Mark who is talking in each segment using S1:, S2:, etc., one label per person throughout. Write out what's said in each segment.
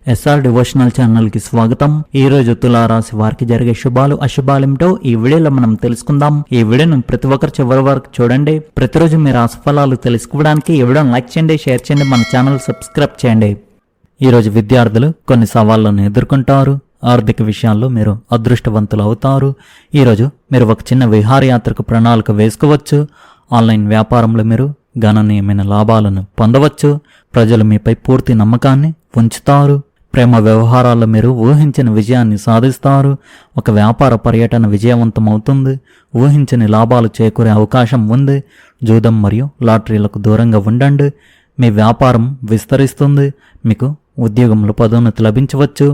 S1: SR devotional channel కి స్వాగతం. ఈ రోజు తులారాశి వారికి జరిగే శుభాలు అశుభాలేమిటో ఈ వీడియోలో మనం తెలుసుకుందాం. ఈ వీడియోను ప్రతి ఒక్కరు చివరి వరకు చూడండి. ప్రతిరోజు మీ రాశి ఫలాలు తెలుసుకోవడానికి ఈ వీడియోను లైక్ చేయండి, షేర్ చేయండి, మన ఛానల్ సబ్స్క్రైబ్ చేయండి. ఈ రోజు విద్యార్థులు కొన్ని సవాళ్లను ఎదుర్కొంటారు. ఆర్థిక విషయాల్లో మీరు అదృష్టవంతులు అవుతారు. ఈరోజు మీరు ఒక చిన్న విహారయాత్రకు ప్రణాళిక వేసుకోవచ్చు. ఆన్లైన్ వ్యాపారంలో మీరు గణనీయమైన లాభాలను పొందవచ్చు. ప్రజలు మీపై పూర్తి నమ్మకాన్ని ఉంచుతారు. ప్రేమ వ్యవహారాల్లో మీరు ఊహించిన విజయాన్ని సాధిస్తారు. ఒక వ్యాపార పర్యటన విజయవంతమవుతుంది. ఊహించని లాభాలు చేకూరే అవకాశం ఉంది. జూదం మరియు లాటరీలకు దూరంగా ఉండండి. మీ వ్యాపారం విస్తరిస్తుంది. మీకు ఉద్యోగంలో పదోన్నతి లభించవచ్చు.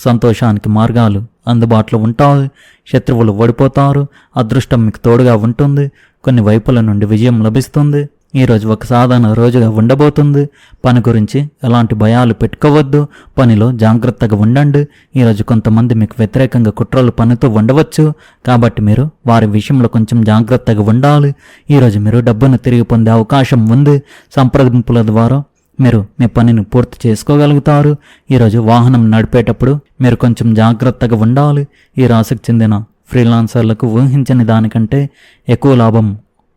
S1: సంతోషానికి మార్గాలు అందుబాటులో ఉంటాయి. శత్రువులు ఓడిపోతారు. అదృష్టం మీకు తోడుగా ఉంటుంది. కొన్ని వైపుల నుండి విజయం లభిస్తుంది. ఈరోజు ఒక సాధారణ రోజుగా ఉండబోతుంది. పని గురించి ఎలాంటి భయాలు పెట్టుకోవద్దు. పనిలో జాగ్రత్తగా ఉండండి. ఈరోజు కొంతమంది మీకు వ్యతిరేకంగా కుట్రలు పనితో ఉండవచ్చు. కాబట్టి మీరు వారి విషయంలో కొంచెం జాగ్రత్తగా ఉండాలి. ఈరోజు మీరు డబ్బును తిరిగి పొందే అవకాశం ఉంది. సంప్రదింపుల ద్వారా మీరు మీ పనిని పూర్తి చేసుకోగలుగుతారు. ఈరోజు వాహనం నడిపేటప్పుడు మీరు కొంచెం జాగ్రత్తగా ఉండాలి. ఈ రాశికి చెందిన ఫ్రీలాన్సర్లకు ఊహించని దానికంటే ఎక్కువ లాభం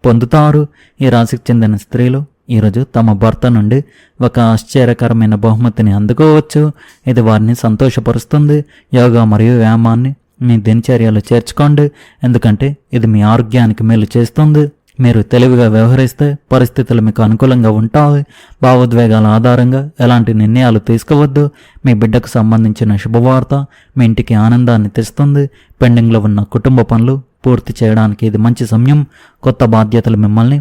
S1: పొందుతారు. ఈ రాశికి చెందిన స్త్రీలు ఈరోజు తమ భర్త నుండి ఒక ఆశ్చర్యకరమైన బహుమతిని అందుకోవచ్చు. ఇది వారిని సంతోషపరుస్తుంది. యోగా మరియు వ్యాయామాన్ని మీ దినచర్యలో చేర్చుకోండి, ఎందుకంటే ఇది మీ ఆరోగ్యానికి మేలు చేస్తుంది. మీరు తెలివిగా వ్యవహరిస్తే పరిస్థితులు మీకు అనుకూలంగా ఉంటాయి. భావోద్వేగాల ఆధారంగా ఎలాంటి నిర్ణయాలు తీసుకోవద్దు. మీ బిడ్డకు సంబంధించిన శుభవార్త మీ ఇంటికి ఆనందాన్ని తెస్తుంది. పెండింగ్లో ఉన్న కుటుంబ పనులు పూర్తి చేయడానికి ఇది మంచి సమయం. కొత్త బాధ్యతలు మిమ్మల్ని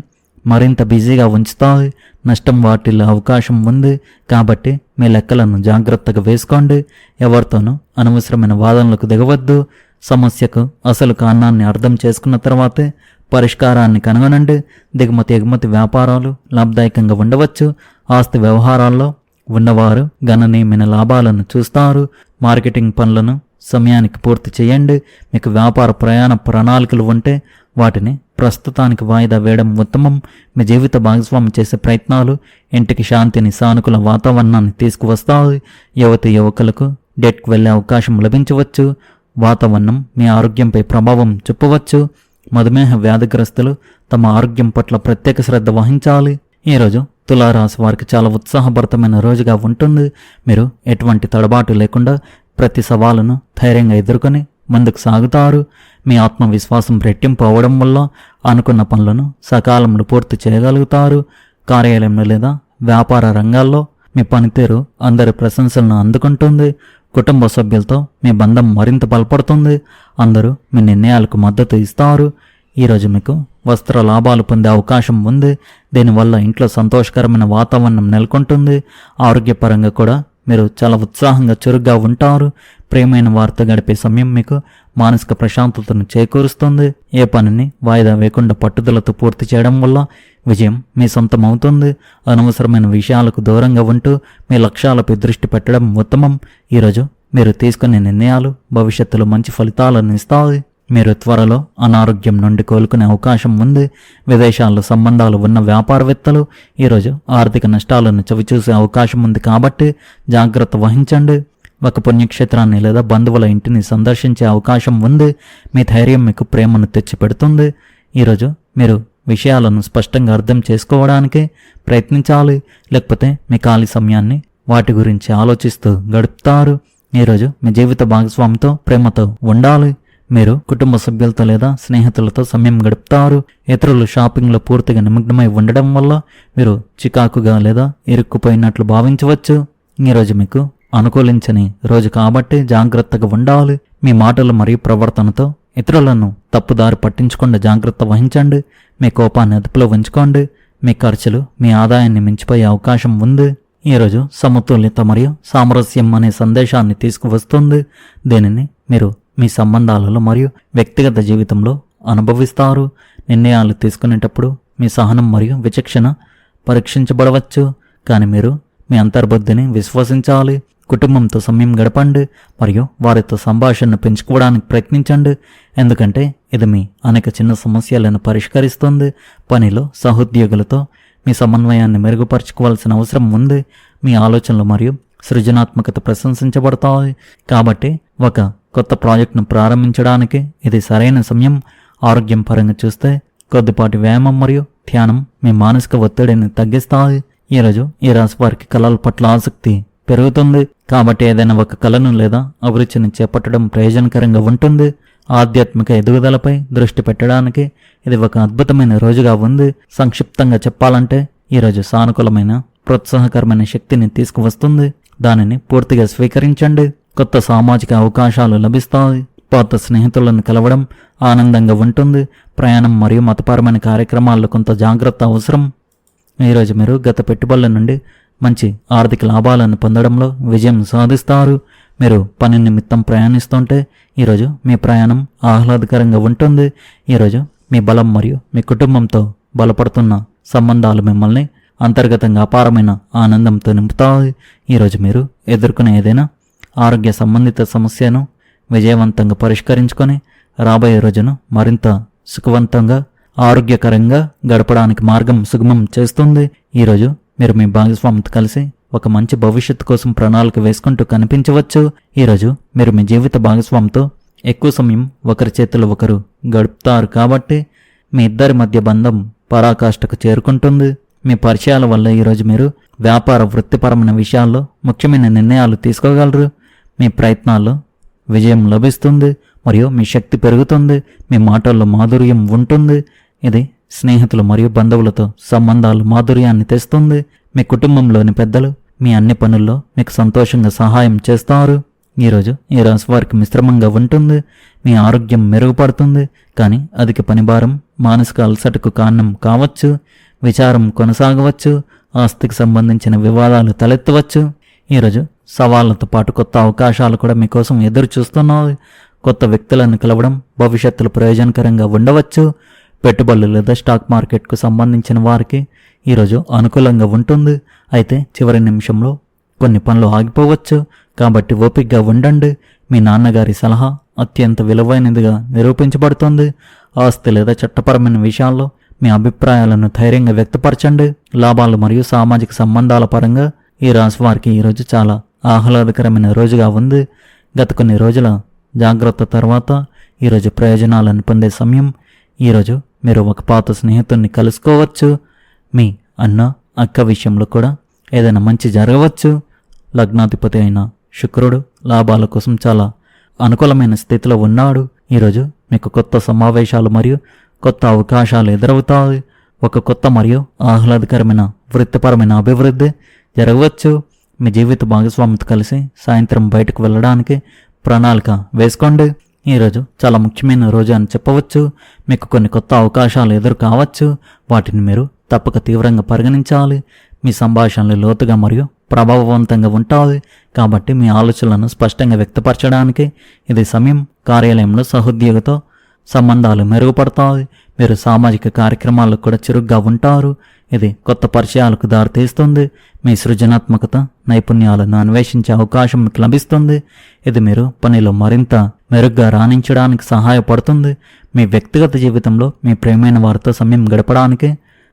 S1: మరింత బిజీగా ఉంచుతాయి. నష్టం వాటిల్లో అవకాశం ఉంది. కాబట్టి మీ లెక్కలను జాగ్రత్తగా వేసుకోండి. ఎవరితోనూ అనవసరమైన వాదనలకు దిగవద్దు. సమస్యకు అసలు కారణాన్ని అర్థం చేసుకున్న తర్వాతే పరిష్కారాన్ని కనుగొనండి. దిగుమతి ఎగుమతి వ్యాపారాలు లాభదాయకంగా ఉండవచ్చు. ఆస్తి వ్యవహారాల్లో ఉన్నవారు గణనీయమైన లాభాలను చూస్తారు. మార్కెటింగ్ పనులను సమయానికి పూర్తి చేయండి. మీకు వ్యాపార ప్రయాణ ప్రణాళికలు ఉంటే వాటిని ప్రస్తుతానికి వాయిదా వేయడం ఉత్తమం. మీ జీవిత భాగస్వామి చేసే ప్రయత్నాలు ఇంటికి శాంతిని, సానుకూల వాతావరణాన్ని తీసుకువస్తాయి. యువకులకు డేట్కు వెళ్లే అవకాశం లభించవచ్చు. వాతావరణం మీ ఆరోగ్యంపై ప్రభావం చూపవచ్చు. మధుమేహ వ్యాధిగ్రస్తులు తమ ఆరోగ్యం పట్ల ప్రత్యేక శ్రద్ధ వహించాలి. ఈరోజు తులారాశి వారికి చాలా ఉత్సాహభరితమైన రోజుగా ఉంటుంది. మీరు ఎటువంటి తడబాటు లేకుండా ప్రతి సవాలును ధైర్యంగా ఎదుర్కొని ముందుకు సాగుతారు. మీ ఆత్మవిశ్వాసం రెట్టింపు అవడం వల్ల అనుకున్న పనులను సకాలంలో పూర్తి చేయగలుగుతారు. కార్యాలయంలో లేదా వ్యాపార రంగాల్లో మీ పనితీరు అందరి ప్రశంసలను అందుకుంటుంది. కుటుంబ సభ్యులతో మీ బంధం మరింత బలపడుతుంది. అందరూ మీ నిర్ణయాలకు మద్దతు ఇస్తారు. ఈరోజు మీకు వస్త్ర లాభాలు పొందే అవకాశం ఉంది. దీనివల్ల ఇంట్లో సంతోషకరమైన వాతావరణం నెలకొంటుంది. ఆరోగ్యపరంగా కూడా మీరు చాలా ఉత్సాహంగా చురుగ్గా ఉంటారు. ప్రియమైన వారితో గడిపే సమయం మీకు మానసిక ప్రశాంతతను చేకూరుస్తుంది. ఏ పనిని వాయిదా వేయకుండా పట్టుదలతో పూర్తి చేయడం వల్ల విజయం మీ సొంతం అవుతుంది. అనవసరమైన విషయాలకు దూరంగా ఉంటూ మీ లక్ష్యాలపై దృష్టి పెట్టడం ఉత్తమం. ఈరోజు మీరు తీసుకునే నిర్ణయాలు భవిష్యత్తులో మంచి ఫలితాలను ఇస్తాయి. మీరు త్వరలో అనారోగ్యం నుండి కోలుకునే అవకాశం ఉంది. విదేశాల్లో సంబంధాలు ఉన్న వ్యాపారవేత్తలు ఈరోజు ఆర్థిక నష్టాలను చవిచూసే అవకాశం ఉంది. కాబట్టి జాగ్రత్త వహించండి. ఒక పుణ్యక్షేత్రాన్ని లేదా బంధువుల ఇంటిని సందర్శించే అవకాశం ఉంది. మీ ధైర్యం మీకు ప్రేమను తెచ్చిపెడుతుంది. ఈరోజు మీరు విషయాలను స్పష్టంగా అర్థం చేసుకోవడానికి ప్రయత్నించాలి. లేకపోతే మీ ఖాళీ సమయాన్ని వాటి గురించి ఆలోచిస్తూ గడుపుతారు. ఈరోజు మీ జీవిత భాగస్వామితో ప్రేమతో ఉండాలి. మీరు కుటుంబ సభ్యులతో లేదా స్నేహితులతో సమయం గడుపుతారు. ఇతరులు షాపింగ్లో పూర్తిగా నిమగ్నమై ఉండడం వల్ల మీరు చికాకుగా లేదా ఇరుక్కుపోయినట్లు భావించవచ్చు. ఈరోజు మీకు అనుకూలించని రోజు కాబట్టి జాగ్రత్తగా ఉండాలి. మీ మాటలు మరియు ప్రవర్తనతో ఇతరులను తప్పుదారి పట్టించకుండా జాగ్రత్త వహించండి. మీ కోపాన్ని అదుపులో ఉంచుకోండి. మీ ఖర్చులు మీ ఆదాయాన్ని మించిపోయే అవకాశం ఉంది. ఈరోజు సమతుల్యత మరియు సామరస్యం అనే సందేశాన్ని తీసుకువస్తుంది. దీనిని మీరు మీ సంబంధాలలో మరియు వ్యక్తిగత జీవితంలో అనుభవిస్తారు. నిర్ణయాలు తీసుకునేటప్పుడు మీ సహనం మరియు విచక్షణ పరీక్షించబడవచ్చు. కానీ మీరు మీ అంతర్బుద్ధిని విశ్వసించాలి. కుటుంబంతో సమయం గడపండి మరియు వారితో సంభాషణను పెంచుకోవడానికి ప్రయత్నించండి, ఎందుకంటే ఇది మీ అనేక చిన్న సమస్యలను పరిష్కరిస్తుంది. పనిలో సహోద్యోగులతో మీ సమన్వయాన్ని మెరుగుపరచుకోవాల్సిన అవసరం ఉంది. మీ ఆలోచనలు మరియు సృజనాత్మకత ప్రశంసించబడతాయి. కాబట్టి ఒక కొత్త ప్రాజెక్టును ప్రారంభించడానికి ఇది సరైన సమయం. ఆరోగ్యం పరంగా చూస్తే కొద్దిపాటి వ్యాయామం మరియు ధ్యానం మీ మానసిక ఒత్తిడిని తగ్గిస్తాయి. ఈరోజు ఈ రాశి వారికి కళల పట్ల ఆసక్తి పెరుగుతుంది. కాబట్టి ఏదైనా ఒక కళను లేదా అభిరుచిని చేపట్టడం ప్రయోజనకరంగా ఉంటుంది. ఆధ్యాత్మిక ఎదుగుదలపై దృష్టి పెట్టడానికి ఇది ఒక అద్భుతమైన రోజుగా ఉంది. సంక్షిప్తంగా చెప్పాలంటే ఈరోజు సానుకూలమైన ప్రోత్సాహకరమైన శక్తిని తీసుకువస్తుంది. దానిని పూర్తిగా స్వీకరించండి. కొత్త సామాజిక అవకాశాలు లభిస్తాయి. పాత స్నేహితులను కలవడం ఆనందంగా ఉంటుంది. ప్రయాణం మరియు మతపరమైన కార్యక్రమాల్లో కొంత జాగ్రత్త అవసరం. ఈరోజు మీరు గత పెట్టుబడుల నుండి మంచి ఆర్థిక లాభాలను పొందడంలో విజయం సాధిస్తారు. మీరు పని నిమిత్తం ప్రయాణిస్తుంటే ఈరోజు మీ ప్రయాణం ఆహ్లాదకరంగా ఉంటుంది. ఈరోజు మీ బలం మరియు మీ కుటుంబంతో బలపడుతున్న సంబంధాలు మిమ్మల్ని అంతర్గతంగా అపారమైన ఆనందంతో నింపుతాయి. ఈరోజు మీరు ఎదుర్కొనే ఏదైనా ఆరోగ్య సంబంధిత సమస్యను విజయవంతంగా పరిష్కరించుకొని రాబోయే రోజును మరింత సుఖవంతంగా ఆరోగ్యకరంగా గడపడానికి మార్గం సుగమం చేస్తుంది. ఈరోజు మీరు మీ భాగస్వామితో కలిసి ఒక మంచి భవిష్యత్తు కోసం ప్రణాళిక వేసుకుంటూ కనిపించవచ్చు. ఈరోజు మీరు మీ జీవిత భాగస్వామితో ఎక్కువ సమయం ఒకరి చేతులు ఒకరు గడుపుతారు. కాబట్టి మీ ఇద్దరి మధ్య బంధం పరాకాష్ఠకు చేరుకుంటుంది. మీ పరిచయాల వల్ల ఈరోజు మీరు వ్యాపార వృత్తిపరమైన విషయాల్లో ముఖ్యమైన నిర్ణయాలు తీసుకోగలరు. మీ ప్రయత్నాల్లో విజయం లభిస్తుంది మరియు మీ శక్తి పెరుగుతుంది. మీ మాటల్లో మాధుర్యం ఉంటుంది. ఇది స్నేహితులు మరియు బంధువులతో సంబంధాలు మాధుర్యాన్ని తెస్తుంది. మీ కుటుంబంలోని పెద్దలు మీ అన్ని పనుల్లో మీకు సంతోషంగా సహాయం చేస్తారు. ఈరోజు ఈ రాశి వారికి మిశ్రమంగా ఉంటుంది. మీ ఆరోగ్యం మెరుగుపడుతుంది, కానీ అధిక పనిభారం మానసిక అలసటకు కారణం కావచ్చు. విచారం కొనసాగవచ్చు. ఆస్తికి సంబంధించిన వివాదాలు తలెత్తవచ్చు. ఈరోజు సవాళ్లతో పాటు కొత్త అవకాశాలు కూడా మీకోసం ఎదురు చూస్తున్నాయి. కొత్త వ్యక్తులను కలవడం భవిష్యత్తులో ప్రయోజనకరంగా ఉండవచ్చు. పెట్టుబడులు లేదా స్టాక్ మార్కెట్కు సంబంధించిన వారికి ఈరోజు అనుకూలంగా ఉంటుంది. అయితే చివరి నిమిషంలో కొన్ని పనులు ఆగిపోవచ్చు. కాబట్టి ఓపికగా ఉండండి. మీ నాన్నగారి సలహా అత్యంత విలువైనదిగా నిరూపించబడుతుంది. ఆస్తి లేదా చట్టపరమైన విషయాల్లో మీ అభిప్రాయాలను ధైర్యంగా వ్యక్తపరచండి. లాభాలు మరియు సామాజిక సంబంధాల పరంగా ఈ రాశి వారికి ఈరోజు చాలా ఆహ్లాదకరమైన రోజుగా ఉంది. గత కొన్ని రోజుల జాగ్రత్త తర్వాత ఈరోజు ప్రయోజనాలను పొందే సమయం. ఈరోజు మీరు ఒక పాత స్నేహితుడిని కలుసుకోవచ్చు. మీ అన్న అక్క విషయంలో కూడా ఏదైనా మంచి జరగవచ్చు. లగ్నాధిపతి అయిన శుక్రుడు లాభాల కోసం చాలా అనుకూలమైన స్థితిలో ఉన్నాడు. ఈరోజు మీకు కొత్త సమావేశాలు మరియు కొత్త అవకాశాలు ఎదురవుతాయి. ఒక కొత్త మరియు ఆహ్లాదకరమైన వృత్తిపరమైన అభివృద్ధి జరగవచ్చు. మీ జీవిత భాగస్వామితో కలిసి సాయంత్రం బయటకు వెళ్ళడానికి ప్రణాళిక వేసుకోండి. ఈరోజు చాలా ముఖ్యమైన రోజు అని చెప్పవచ్చు. మీకు కొన్ని కొత్త అవకాశాలు ఎదురు కావచ్చు. వాటిని మీరు తప్పక తీవ్రంగా పరిగణించాలి. మీ సంభాషణలు లోతుగా మరియు ప్రభావవంతంగా ఉంటాయి. కాబట్టి మీ ఆలోచనలను స్పష్టంగా వ్యక్తపరచడానికి ఇది సమయం. కార్యాలయంలో సహోద్యోగితో సంబంధాలు మెరుగుపడతాయి. మీరు సామాజిక కార్యక్రమాలకు కూడా చురుగ్గా ఉంటారు. ఇది కొత్త పరిచయాలకు దారితీస్తుంది. మీ సృజనాత్మకత నైపుణ్యాలను అన్వేషించే అవకాశం మీకు లభిస్తుంది. ఇది మీరు పనిలో మరింత మెరుగ్గా రాణించడానికి సహాయపడుతుంది. మీ వ్యక్తిగత జీవితంలో మీ ప్రియమైన వారితో సమయం గడపడానికి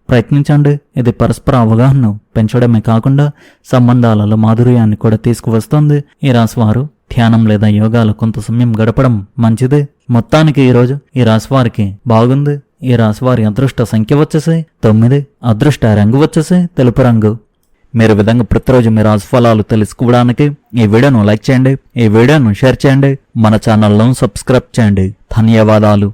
S1: ప్రయత్నించండి. ఇది పరస్పర అవగాహనను పెంచడమే కాకుండా సంబంధాలలో మాధుర్యాన్ని కూడా తీసుకువస్తుంది. ఈ రాశి వారు ధ్యానం లేదా యోగాలో కొంత సమయం గడపడం మంచిది. మొత్తానికి ఈరోజు ఈ రాశి వారికి బాగుంది. ఈ రాశి వారి అదృష్ట సంఖ్య వచ్చేసి 9. అదృష్ట రంగు వచ్చేసి తెలుపు రంగు. మీరు విధంగా ప్రతిరోజు మీ రాశి ఫలాలు తెలుసుకోవడానికి ఈ వీడియోను లైక్ చేయండి, ఈ వీడియోను షేర్ చేయండి, మన ఛానల్ను సబ్స్క్రైబ్ చేయండి. ధన్యవాదాలు.